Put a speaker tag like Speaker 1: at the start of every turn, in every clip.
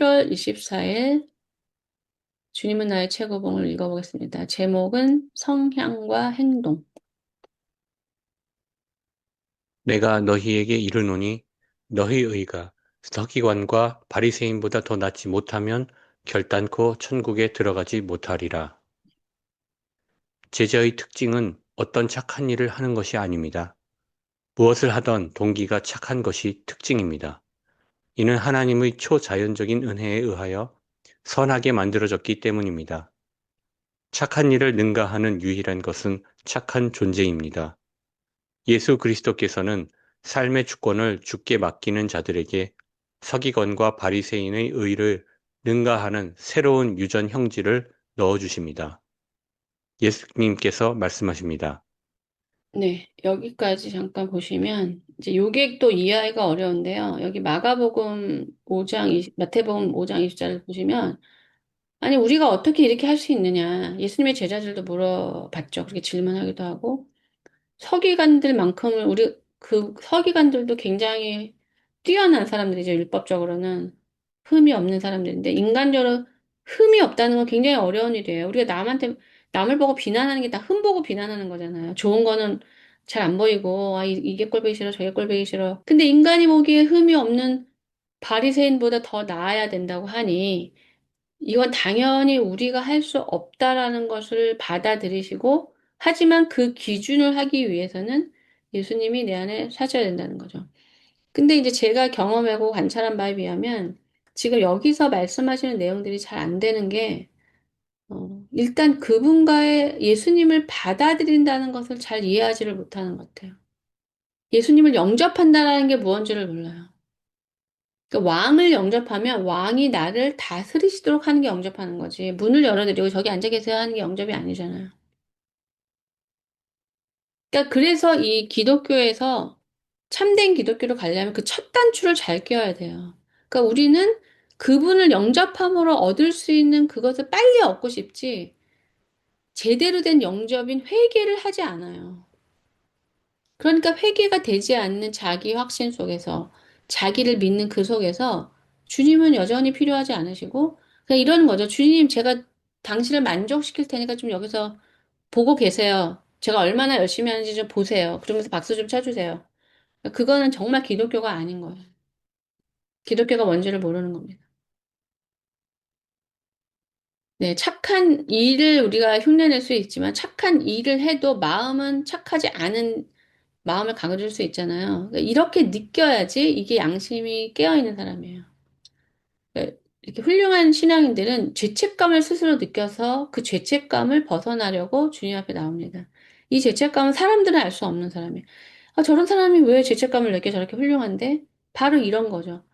Speaker 1: 11월 24일 주님은 나의 최고봉을 읽어보겠습니다. 제목은 성향과 행동.
Speaker 2: 내가 너희에게 이르노니 너희 의가 서기관과 바리새인보다 더 낫지 못하면 결단코 천국에 들어가지 못하리라. 제자의 특징은 어떤 착한 일을 하는 것이 아닙니다. 무엇을 하던 동기가 착한 것이 특징입니다. 이는 하나님의 초자연적인 은혜에 의하여 선하게 만들어졌기 때문입니다. 착한 일을 능가하는 유일한 것은 착한 존재입니다. 예수 그리스도께서는 삶의 주권을 주께 맡기는 자들에게 서기관과 바리새인의 의를 능가하는 새로운 유전 형질을 넣어 주십니다. 예수님께서 말씀하십니다.
Speaker 1: 네, 여기까지 잠깐 보시면 이제 요게 또 이해하기가 어려운데요. 여기 마가복음 5장, 마태복음 5장 20절을 보시면 아니 우리가 어떻게 이렇게 할 수 있느냐. 예수님의 제자들도 물어봤죠. 그렇게 질문하기도 하고 서기관들만큼은 우리 그 서기관들도 굉장히 뛰어난 사람들이죠. 율법적으로는 흠이 없는 사람들인데 인간적으로 흠이 없다는 건 굉장히 어려운 일이에요. 우리가 남을 보고 비난하는 게 다 흠 보고 비난하는 거잖아요. 좋은 거는 잘 안 보이고 이게 꼴보기 싫어 저게 꼴보기 싫어. 근데 인간이 보기에 흠이 없는 바리새인보다 더 나아야 된다고 하니 이건 당연히 우리가 할 수 없다라는 것을 받아들이시고, 하지만 그 기준을 하기 위해서는 예수님이 내 안에 사셔야 된다는 거죠. 근데 이제 제가 경험하고 관찰한 바에 비하면 지금 여기서 말씀하시는 내용들이 잘 안 되는 게, 일단 그분과의 예수님을 받아들인다는 것을 잘 이해하지를 못하는 것 같아요. 예수님을 영접한다라는 게 무언지를 몰라요. 그러니까 왕을 영접하면 왕이 나를 다스리시도록 하는 게 영접하는 거지. 문을 열어드리고 저기 앉아 계세요 하는 게 영접이 아니잖아요. 그러니까 그래서 이 기독교에서 참된 기독교로 가려면 그 첫 단추를 잘 껴야 돼요. 그러니까 우리는 그분을 영접함으로 얻을 수 있는 그것을 빨리 얻고 싶지 제대로 된 영접인 회개를 하지 않아요. 그러니까 회개가 되지 않는 자기 확신 속에서 자기를 믿는 그 속에서 주님은 여전히 필요하지 않으시고 그냥 이러는 거죠. 주님, 제가 당신을 만족시킬 테니까 좀 여기서 보고 계세요. 제가 얼마나 열심히 하는지 좀 보세요. 그러면서 박수 좀 쳐주세요. 그거는 정말 기독교가 아닌 거예요. 기독교가 뭔지를 모르는 겁니다. 네, 착한 일을 우리가 흉내낼 수 있지만 착한 일을 해도 마음은 착하지 않은 마음을 가져줄 수 있잖아요. 그러니까 이렇게 느껴야지 이게 양심이 깨어있는 사람이에요. 그러니까 이렇게 훌륭한 신앙인들은 죄책감을 스스로 느껴서 그 죄책감을 벗어나려고 주님 앞에 나옵니다. 이 죄책감은 사람들은 알 수 없는 사람이에요. 아, 저런 사람이 왜 죄책감을 느껴 저렇게 훌륭한데? 바로 이런 거죠.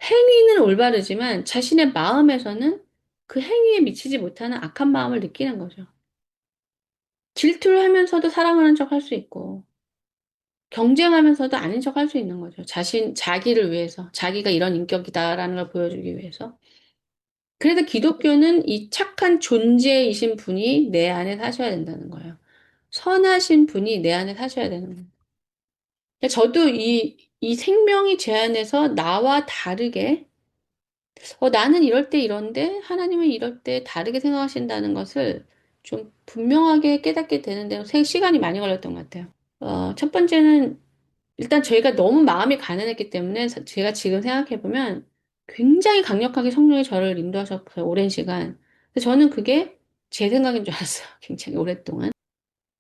Speaker 1: 행위는 올바르지만 자신의 마음에서는 그 행위에 미치지 못하는 악한 마음을 느끼는 거죠. 질투를 하면서도 사랑하는 척 할 수 있고, 경쟁하면서도 아닌 척 할 수 있는 거죠. 자기를 위해서, 자기가 이런 인격이다라는 걸 보여주기 위해서. 그래서 기독교는 이 착한 존재이신 분이 내 안에 사셔야 된다는 거예요. 선하신 분이 내 안에 사셔야 되는 거예요. 저도 이 생명이 제 안에서 나와 다르게, 나는 이럴 때 이런데, 하나님은 이럴 때 다르게 생각하신다는 것을 좀 분명하게 깨닫게 되는데, 시간이 많이 걸렸던 것 같아요. 첫 번째는 일단 저희가 너무 마음이 가난했기 때문에 제가 지금 생각해보면 굉장히 강력하게 성령이 저를 인도하셨어요. 오랜 시간. 근데 저는 그게 제 생각인 줄 알았어요. 굉장히 오랫동안.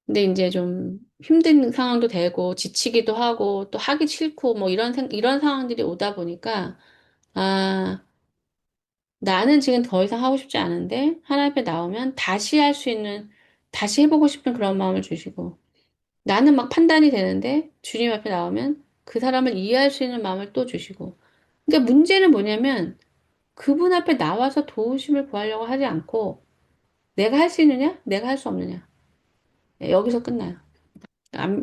Speaker 1: 근데 이제 좀 힘든 상황도 되고 지치기도 하고 또 하기 싫고 뭐 이런 상황들이 오다 보니까 아, 나는 지금 더 이상 하고 싶지 않은데 하나님 앞에 나오면 다시 할 수 있는 다시 해보고 싶은 그런 마음을 주시고 나는 막 판단이 되는데 주님 앞에 나오면 그 사람을 이해할 수 있는 마음을 또 주시고. 그러니까 문제는 뭐냐면 그분 앞에 나와서 도우심을 구하려고 하지 않고 내가 할 수 있느냐? 내가 할 수 없느냐? 네, 여기서 끝나요.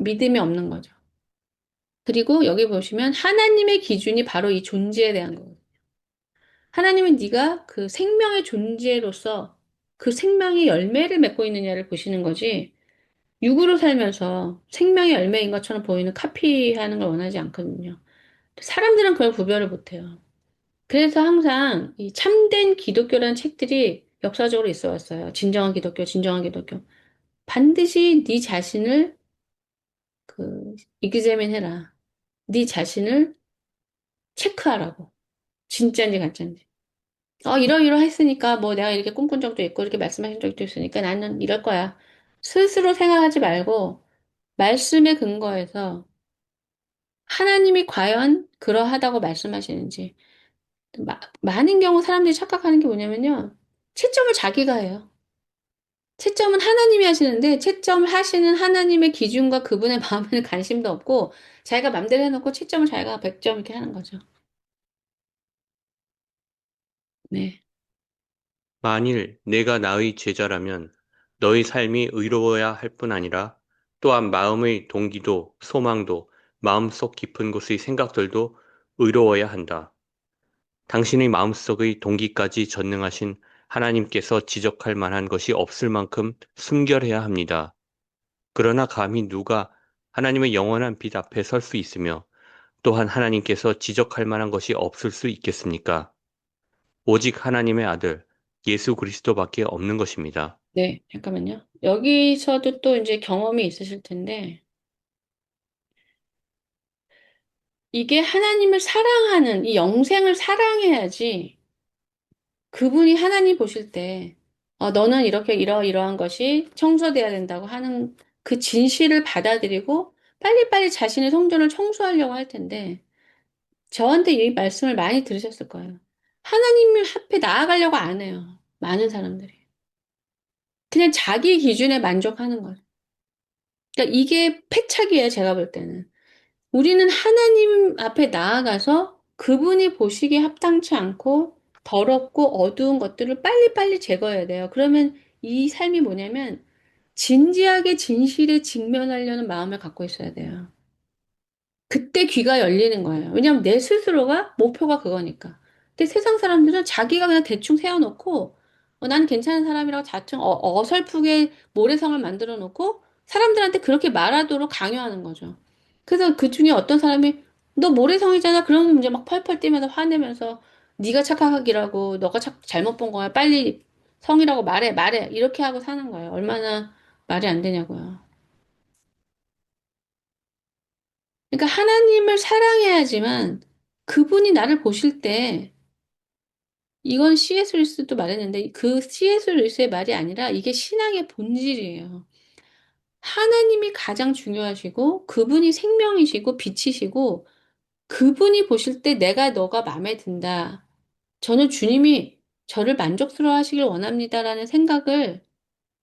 Speaker 1: 믿음이 없는 거죠. 그리고 여기 보시면 하나님의 기준이 바로 이 존재에 대한 거예요. 하나님은 네가 그 생명의 존재로서 그 생명의 열매를 맺고 있느냐를 보시는 거지 육으로 살면서 생명의 열매인 것처럼 보이는 카피하는 걸 원하지 않거든요. 사람들은 그걸 구별을 못해요. 그래서 항상 이 참된 기독교라는 책들이 역사적으로 있어 왔어요. 진정한 기독교, 진정한 기독교. 반드시 네 자신을 이그제민 해라. 네 자신을 체크하라고. 진짜인지 가짜인지. 이러이러했으니까 뭐 내가 이렇게 꿈꾼 적도 있고 이렇게 말씀하신 적도 있으니까 나는 이럴 거야. 스스로 생각하지 말고 말씀에 근거해서 하나님이 과연 그러하다고 말씀하시는지. 많은 경우 사람들이 착각하는 게 뭐냐면요. 채점을 자기가 해요. 채점은 하나님이 하시는데 채점을 하시는 하나님의 기준과 그분의 마음에는 관심도 없고 자기가 맘대로 해놓고 채점을 자기가 100점 이렇게 하는 거죠. 네.
Speaker 2: 만일 내가 나의 제자라면 너의 삶이 의로워야 할 뿐 아니라 또한 마음의 동기도 소망도 마음속 깊은 곳의 생각들도 의로워야 한다. 당신의 마음속의 동기까지 전능하신 하나님께서 지적할 만한 것이 없을 만큼 순결해야 합니다. 그러나 감히 누가 하나님의 영원한 빛 앞에 설 수 있으며 또한 하나님께서 지적할 만한 것이 없을 수 있겠습니까? 오직 하나님의 아들 예수 그리스도밖에 없는 것입니다.
Speaker 1: 네, 잠깐만요. 여기서도 또 이제 경험이 있으실 텐데 이게 하나님을 사랑하는 이 영생을 사랑해야지 그분이 하나님 보실 때 너는 이렇게 이러이러한 것이 청소돼야 된다고 하는 그 진실을 받아들이고 빨리빨리 자신의 성전을 청소하려고 할 텐데 저한테 이 말씀을 많이 들으셨을 거예요. 하나님 앞에 나아가려고 안 해요. 많은 사람들이. 그냥 자기 기준에 만족하는 거예요. 그러니까 이게 패착이에요, 제가 볼 때는. 우리는 하나님 앞에 나아가서 그분이 보시기에 합당치 않고 더럽고 어두운 것들을 빨리빨리 제거해야 돼요. 그러면 이 삶이 뭐냐면 진지하게 진실에 직면하려는 마음을 갖고 있어야 돼요. 그때 귀가 열리는 거예요. 왜냐하면 내 스스로가 목표가 그거니까. 근데 세상 사람들은 자기가 그냥 대충 세워놓고 나는 괜찮은 사람이라고 자칭 어설프게 모래성을 만들어 놓고 사람들한테 그렇게 말하도록 강요하는 거죠. 그래서 그 중에 어떤 사람이 너 모래성이잖아. 그러면 이제 막 펄펄 뛰면서 화내면서 네가 착각이라고 너가 잘못 본 거야. 빨리 성이라고 말해 말해 이렇게 하고 사는 거예요. 얼마나 말이 안 되냐고요. 그러니까 하나님을 사랑해야지만 그분이 나를 보실 때 이건 C.S. 루이스도 말했는데 그 C.S. 루이스의 말이 아니라 이게 신앙의 본질이에요. 하나님이 가장 중요하시고 그분이 생명이시고 빛이시고 그분이 보실 때 내가 너가 마음에 든다. 저는 주님이 저를 만족스러워 하시길 원합니다라는 생각을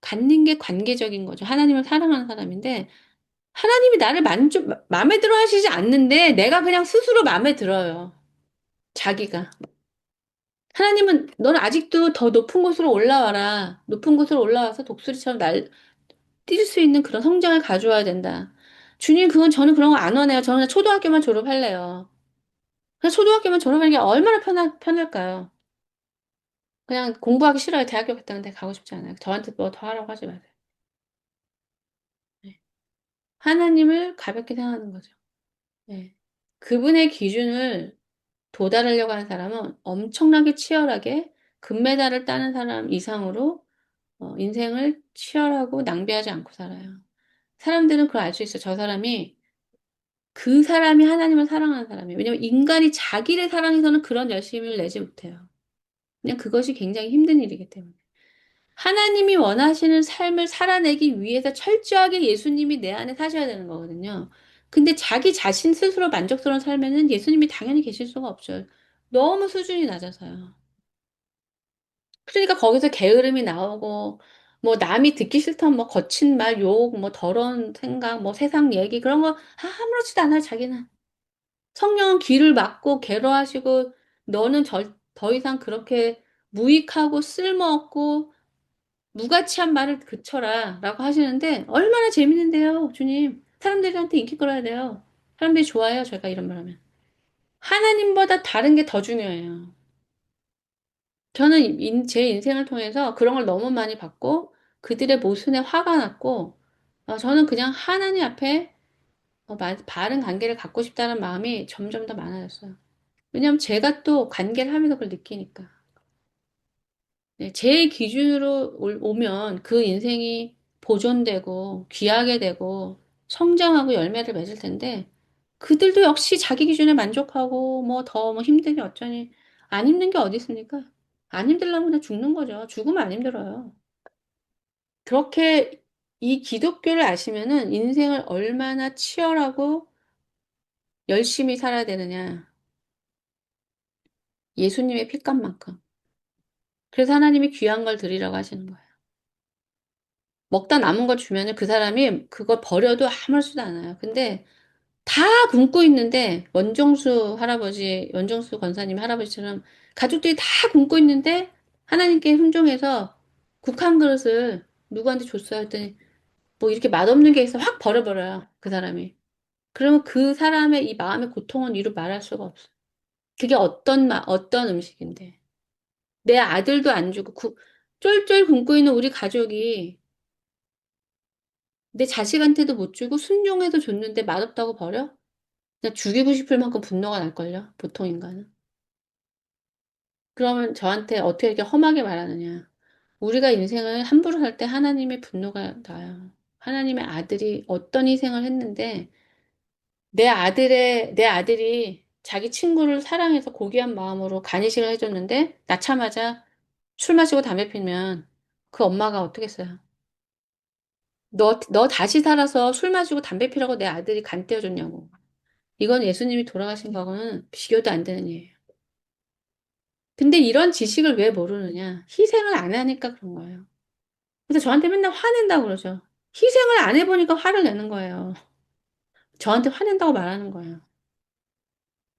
Speaker 1: 갖는 게 관계적인 거죠. 하나님을 사랑하는 사람인데 하나님이 나를 마음에 들어 하시지 않는데 내가 그냥 스스로 마음에 들어요. 자기가. 하나님은 너는 아직도 더 높은 곳으로 올라와라. 높은 곳으로 올라와서 독수리처럼 뛸 수 있는 그런 성장을 가져와야 된다. 주님, 저는 그런 거 안 원해요. 저는 그냥 초등학교만 졸업할래요. 그냥 초등학교만 졸업하는 게 얼마나 편할까요? 그냥 공부하기 싫어요. 대학교 갔다 오는데 가고 싶지 않아요. 저한테 뭐 더 하라고 하지 마세요. 네. 하나님을 가볍게 생각하는 거죠. 네. 그분의 기준을 도달하려고 하는 사람은 엄청나게 치열하게 금메달을 따는 사람 이상으로 인생을 치열하고 낭비하지 않고 살아요. 사람들은 그걸 알 수 있어요. 저 사람이 그 사람이 하나님을 사랑하는 사람이에요. 왜냐면 인간이 자기를 사랑해서는 그런 열심을 내지 못해요. 그냥 그것이 굉장히 힘든 일이기 때문에. 하나님이 원하시는 삶을 살아내기 위해서 철저하게 예수님이 내 안에 사셔야 되는 거거든요. 근데 자기 자신 스스로 만족스러운 삶에는 예수님이 당연히 계실 수가 없죠. 너무 수준이 낮아서요. 그러니까 거기서 게으름이 나오고, 뭐 남이 듣기 싫던 뭐 거친 말, 욕, 뭐 더러운 생각, 뭐 세상 얘기 그런 거 아무렇지도 않아요, 자기는. 성령은 귀를 막고 괴로워하시고 너는 더 이상 그렇게 무익하고 쓸모없고 무가치한 말을 그쳐라 라고 하시는데 얼마나 재밌는데요, 주님. 사람들한테 인기 끌어야 돼요. 사람들이 좋아해요, 제가 이런 말 하면. 하나님보다 다른 게 더 중요해요. 저는 제 인생을 통해서 그런 걸 너무 많이 봤고 그들의 모순에 화가 났고 저는 그냥 하나님 앞에 바른 관계를 갖고 싶다는 마음이 점점 더 많아졌어요. 왜냐면 제가 또 관계를 하면서 그걸 느끼니까. 네, 제 기준으로 오면 그 인생이 보존되고 귀하게 되고 성장하고 열매를 맺을 텐데 그들도 역시 자기 기준에 만족하고 뭐 더 뭐 힘드니 어쩌니 안 힘든 게 어디 있습니까? 안 힘들려면 그냥 죽는 거죠. 죽으면 안 힘들어요. 그렇게 이 기독교를 아시면은 인생을 얼마나 치열하고 열심히 살아야 되느냐. 예수님의 핏값만큼. 그래서 하나님이 귀한 걸 드리라고 하시는 거예요. 먹다 남은 거 주면은 그 사람이 그걸 버려도 아무렇지도 않아요. 근데 다 굶고 있는데 원정수 권사님 할아버지처럼 가족들이 다 굶고 있는데 하나님께 순종해서 국 한 그릇을 누구한테 줬어요 했더니 뭐 이렇게 맛없는 게 있어 확 버려버려요. 그 사람이. 그러면 그 사람의 이 마음의 고통은 이루 말할 수가 없어요. 그게 어떤 음식인데. 내 아들도 안 주고 쫄쫄 굶고 있는 우리 가족이 내 자식한테도 못 주고 순종해서 줬는데 맛없다고 버려? 그냥 죽이고 싶을 만큼 분노가 날걸요, 보통 인간은. 그러면 저한테 어떻게 이렇게 험하게 말하느냐. 우리가 인생을 함부로 살 때 하나님의 분노가 나요. 하나님의 아들이 어떤 희생을 했는데, 내 아들이 자기 친구를 사랑해서 고귀한 마음으로 간이식을 해줬는데, 낳자마자 술 마시고 담배 피면 그 엄마가 어떻겠어요? 너 다시 살아서 술 마시고 담배 피라고 내 아들이 간 떼어줬냐고. 이건 예수님이 돌아가신 거하고는 비교도 안 되는 일이에요. 근데 이런 지식을 왜 모르느냐? 희생을 안 하니까 그런 거예요. 그래서 저한테 맨날 화낸다고 그러죠. 희생을 안 해보니까 화를 내는 거예요. 저한테 화낸다고 말하는 거예요.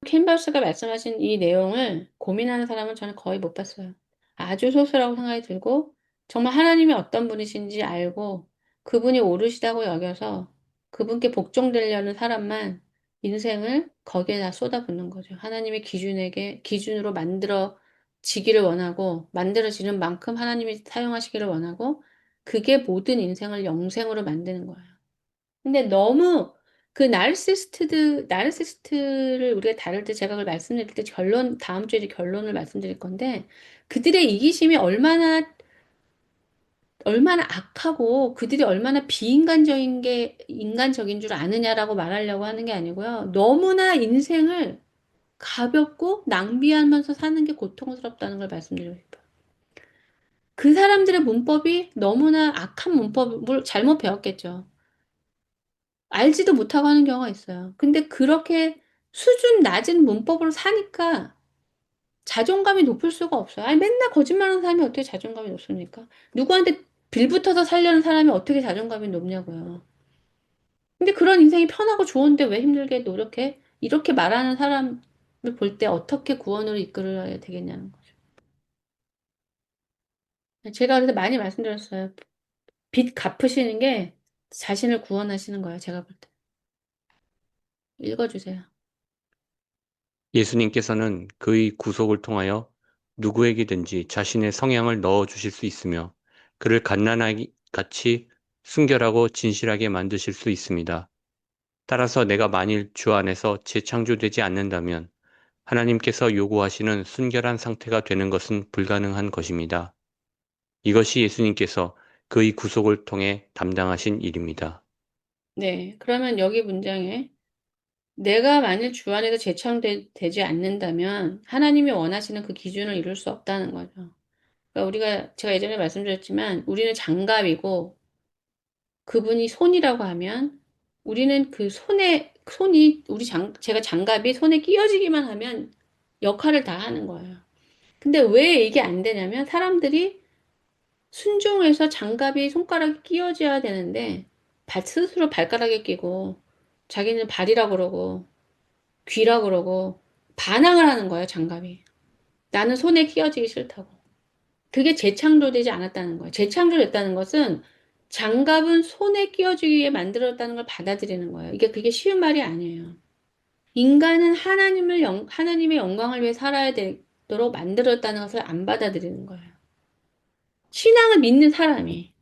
Speaker 1: 캔버스가 말씀하신 이 내용을 고민하는 사람은 저는 거의 못 봤어요. 아주 소수라고 생각이 들고, 정말 하나님이 어떤 분이신지 알고, 그분이 옳으시다고 여겨서 그분께 복종되려는 사람만 인생을 거기에 다 쏟아붓는 거죠. 하나님의 기준으로 만들어지기를 원하고, 만들어지는 만큼 하나님이 사용하시기를 원하고, 그게 모든 인생을 영생으로 만드는 거예요. 근데 너무 그 나르시스트를 우리가 다룰 때 제가 그걸 말씀드릴 때 다음 주에 결론을 말씀드릴 건데, 그들의 이기심이 얼마나 악하고 그들이 얼마나 인간적인 줄 아느냐라고 말하려고 하는 게 아니고요. 너무나 인생을 가볍고 낭비하면서 사는 게 고통스럽다는 걸 말씀드리고 싶어요. 그 사람들의 문법이 너무나 악한 문법을 잘못 배웠겠죠. 알지도 못하고 하는 경우가 있어요. 근데 그렇게 수준 낮은 문법으로 사니까 자존감이 높을 수가 없어요. 아니, 맨날 거짓말하는 사람이 어떻게 자존감이 높습니까? 누구한테 빌붙어서 살려는 사람이 어떻게 자존감이 높냐고요. 근데 그런 인생이 편하고 좋은데 왜 힘들게 노력해? 이렇게 말하는 사람을 볼 때 어떻게 구원으로 이끌어야 되겠냐는 거죠. 제가 그래서 많이 말씀드렸어요. 빚 갚으시는 게 자신을 구원하시는 거예요. 제가 볼 때. 읽어주세요.
Speaker 2: 예수님께서는 그의 구속을 통하여 누구에게든지 자신의 성향을 넣어 주실 수 있으며 그를 갓난아기 같이 순결하고 진실하게 만드실 수 있습니다. 따라서 내가 만일 주 안에서 재창조되지 않는다면 하나님께서 요구하시는 순결한 상태가 되는 것은 불가능한 것입니다. 이것이 예수님께서 그의 구속을 통해 담당하신 일입니다.
Speaker 1: 네. 그러면 여기 문장에 내가 만일 주 안에서 재창되지 않는다면 하나님이 원하시는 그 기준을 이룰 수 없다는 거죠. 그러니까 제가 예전에 말씀드렸지만 우리는 장갑이고 그분이 손이라고 하면 우리는 그 제가 장갑이 손에 끼어지기만 하면 역할을 다 하는 거예요. 근데 왜 이게 안 되냐면 사람들이 순종해서 장갑이 손가락에 끼어져야 되는데 스스로 발가락에 끼고 자기는 발이라 그러고 귀라 그러고 반항을 하는 거예요, 장갑이. 나는 손에 끼어지기 싫다고. 그게 재창조되지 않았다는 거예요. 재창조됐다는 것은 장갑은 손에 끼워주기 위해 만들었다는 걸 받아들이는 거예요. 그게 쉬운 말이 아니에요. 인간은 하나님의 영광을 위해 살아야 되도록 만들었다는 것을 안 받아들이는 거예요. 신앙을 믿는 사람이,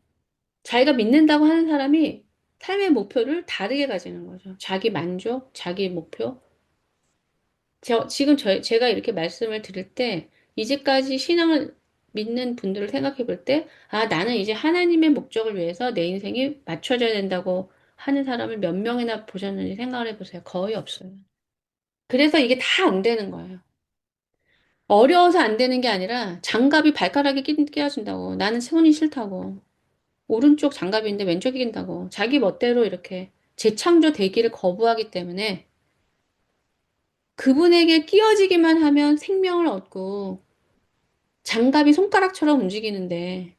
Speaker 1: 자기가 믿는다고 하는 사람이 삶의 목표를 다르게 가지는 거죠. 자기 만족, 자기 목표. 제가 이렇게 말씀을 드릴 때, 이제까지 신앙을 믿는 분들을 생각해 볼 때, 아, 나는 이제 하나님의 목적을 위해서 내 인생이 맞춰져야 된다고 하는 사람을 몇 명이나 보셨는지 생각을 해보세요. 거의 없어요. 그래서 이게 다 안 되는 거예요. 어려워서 안 되는 게 아니라 장갑이 발가락에 끼어진다고. 나는 손이 싫다고. 오른쪽 장갑인데 왼쪽이 낀다고. 자기 멋대로 이렇게 재창조 되기를 거부하기 때문에 그분에게 끼어지기만 하면 생명을 얻고 장갑이 손가락처럼 움직이는데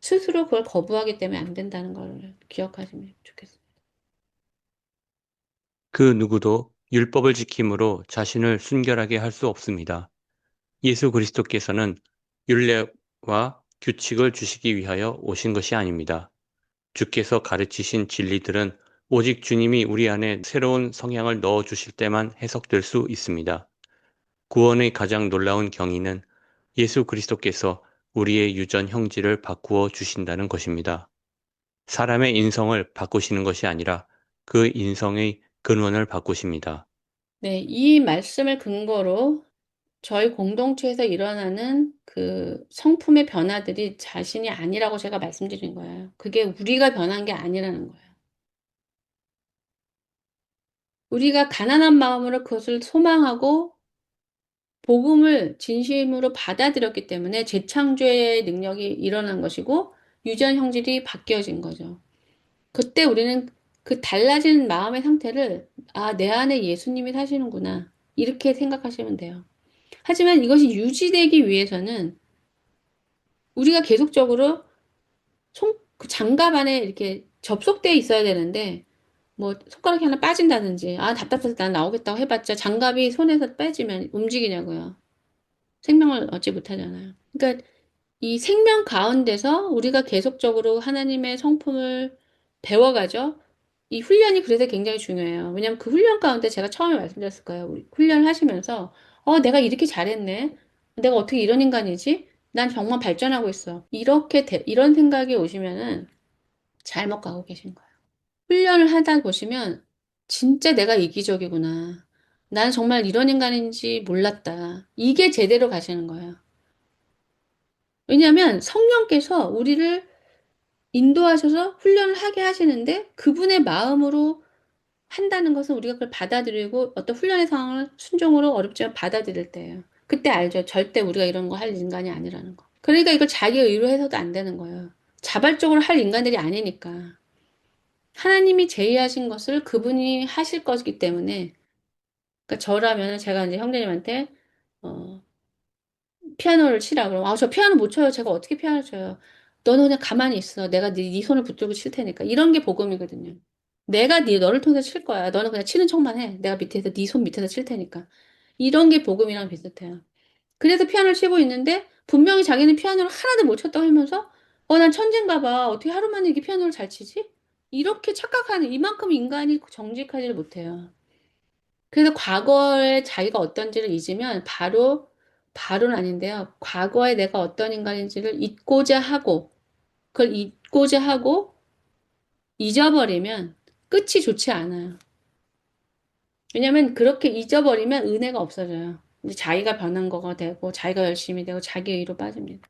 Speaker 1: 스스로 그걸 거부하기 때문에 안 된다는 걸 기억하시면 좋겠어요.
Speaker 2: 그 누구도 율법을 지킴으로 자신을 순결하게 할 수 없습니다. 예수 그리스도께서는 율례와 규칙을 주시기 위하여 오신 것이 아닙니다. 주께서 가르치신 진리들은 오직 주님이 우리 안에 새로운 성향을 넣어 주실 때만 해석될 수 있습니다. 구원의 가장 놀라운 경위는 예수 그리스도께서 우리의 유전 형질을 바꾸어 주신다는 것입니다. 사람의 인성을 바꾸시는 것이 아니라 그 인성의 근원을 바꾸십니다.
Speaker 1: 네, 이 말씀을 근거로 저희 공동체에서 일어나는 그 성품의 변화들이 자신이 아니라고 제가 말씀드린 거예요. 그게 우리가 변한 게 아니라는 거예요. 우리가 가난한 마음으로 그것을 소망하고 복음을 진심으로 받아들였기 때문에 재창조의 능력이 일어난 것이고 유전 형질이 바뀌어진 거죠. 그때 우리는 그 달라진 마음의 상태를 아, 내 안에 예수님이 사시는구나. 이렇게 생각하시면 돼요. 하지만 이것이 유지되기 위해서는 우리가 계속적으로 그 장갑 안에 이렇게 접속되어 있어야 되는데 뭐 손가락이 하나 빠진다든지 아, 답답해서 난 나오겠다고 해봤자 장갑이 손에서 빼지면 움직이냐고요. 생명을 얻지 못하잖아요. 그러니까 이 생명 가운데서 우리가 계속적으로 하나님의 성품을 배워가죠. 이 훈련이 그래서 굉장히 중요해요. 왜냐하면 그 훈련 가운데 제가 처음에 말씀드렸을 거예요. 우리 훈련을 하시면서 내가 이렇게 잘했네. 내가 어떻게 이런 인간이지? 난 정말 발전하고 있어. 이런 생각이 오시면은 잘못 가고 계신 거예요. 훈련을 하다 보시면 진짜 내가 이기적이구나. 난 정말 이런 인간인지 몰랐다. 이게 제대로 가시는 거예요. 왜냐하면 성령께서 우리를 인도하셔서 훈련을 하게 하시는데 그분의 마음으로 한다는 것은 우리가 그걸 받아들이고 어떤 훈련의 상황을 순종으로 어렵지만 받아들일 때예요. 그때 알죠. 절대 우리가 이런 거 할 인간이 아니라는 거. 그러니까 이걸 자기 의로 해서도 안 되는 거예요. 자발적으로 할 인간들이 아니니까. 하나님이 제의하신 것을 그분이 하실 것이기 때문에 그러니까 저라면 제가 이제 형제님한테 어, 피아노를 치라 그러면 저 피아노 못 쳐요. 제가 어떻게 피아노 쳐요? 너는 그냥 가만히 있어. 내가 네 손을 붙들고 칠 테니까. 이런 게 복음이거든요. 내가 너를 통해서 칠 거야. 너는 그냥 치는 척만 해. 내가 밑에서 네 손 밑에서 칠 테니까. 이런 게 복음이랑 비슷해요. 그래서 피아노를 치고 있는데 분명히 자기는 피아노를 하나도 못 쳤다고 하면서 난 천재인가 봐. 어떻게 하루 만에 이게 피아노를 잘 치지? 이렇게 착각하는 이만큼 인간이 정직하지를 못해요. 그래서 과거에 자기가 어떤지를 잊으면 바로는 아닌데요. 과거에 내가 어떤 인간인지를 잊고자 하고, 그걸 잊고자 하고 잊어버리면 끝이 좋지 않아요. 왜냐면 그렇게 잊어버리면 은혜가 없어져요. 이제 자기가 변한 거가 되고, 자기가 열심히 되고, 자기 의로 빠집니다.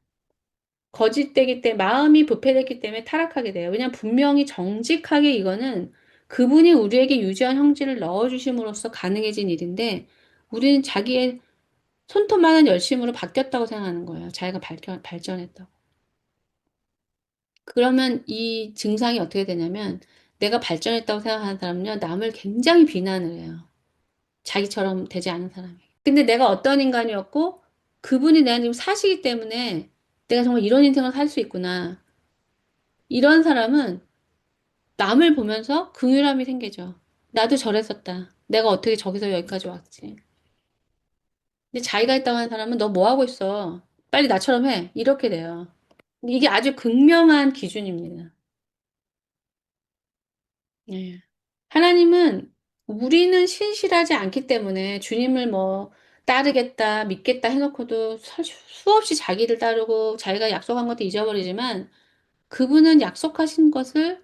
Speaker 1: 거짓되기 때문에, 마음이 부패됐기 때문에 타락하게 돼요. 왜냐면 분명히 정직하게 이거는 그분이 우리에게 유지한 형질을 넣어주심으로써 가능해진 일인데, 우리는 자기의 손톱만한 열심으로 바뀌었다고 생각하는 거예요. 자기가 발전했다고. 그러면 이 증상이 어떻게 되냐면 내가 발전했다고 생각하는 사람은요, 남을 굉장히 비난을 해요. 자기처럼 되지 않은 사람이. 근데 내가 어떤 인간이었고 그분이 내가 지금 사시기 때문에 내가 정말 이런 인생을 살 수 있구나. 이런 사람은 남을 보면서 긍휼함이 생기죠. 나도 저랬었다. 내가 어떻게 저기서 여기까지 왔지. 근데 자기가 있다고 하는 사람은 너 뭐 하고 있어? 빨리 나처럼 해. 이렇게 돼요. 이게 아주 극명한 기준입니다. 예. 하나님은 우리는 신실하지 않기 때문에 주님을 뭐 따르겠다, 믿겠다 해놓고도 수없이 자기를 따르고 자기가 약속한 것도 잊어버리지만 그분은 약속하신 것을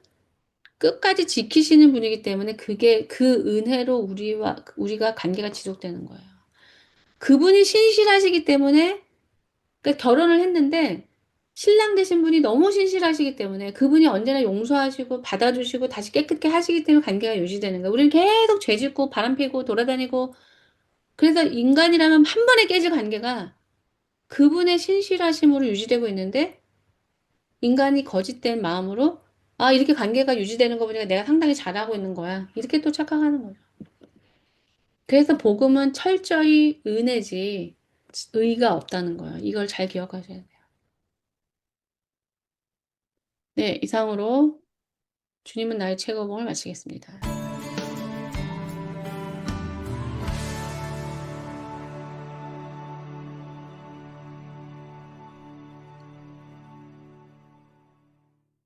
Speaker 1: 끝까지 지키시는 분이기 때문에 그게 그 은혜로 우리가 관계가 지속되는 거예요. 그분이 신실하시기 때문에, 그러니까 결혼을 했는데, 신랑 되신 분이 너무 신실하시기 때문에 그분이 언제나 용서하시고 받아주시고 다시 깨끗게 하시기 때문에 관계가 유지되는 거예요. 우리는 계속 죄 짓고 바람 피고 돌아다니고, 그래서 인간이라면 한 번에 깨질 관계가 그분의 신실하심으로 유지되고 있는데, 인간이 거짓된 마음으로 아, 이렇게 관계가 유지되는 거 보니까 내가 상당히 잘하고 있는 거야. 이렇게 또 착각하는 거죠. 그래서 복음은 철저히 은혜지 의가 없다는 거예요. 이걸 잘 기억하셔야 돼요. 네, 이상으로 주님은 나의 최고봉을 마치겠습니다.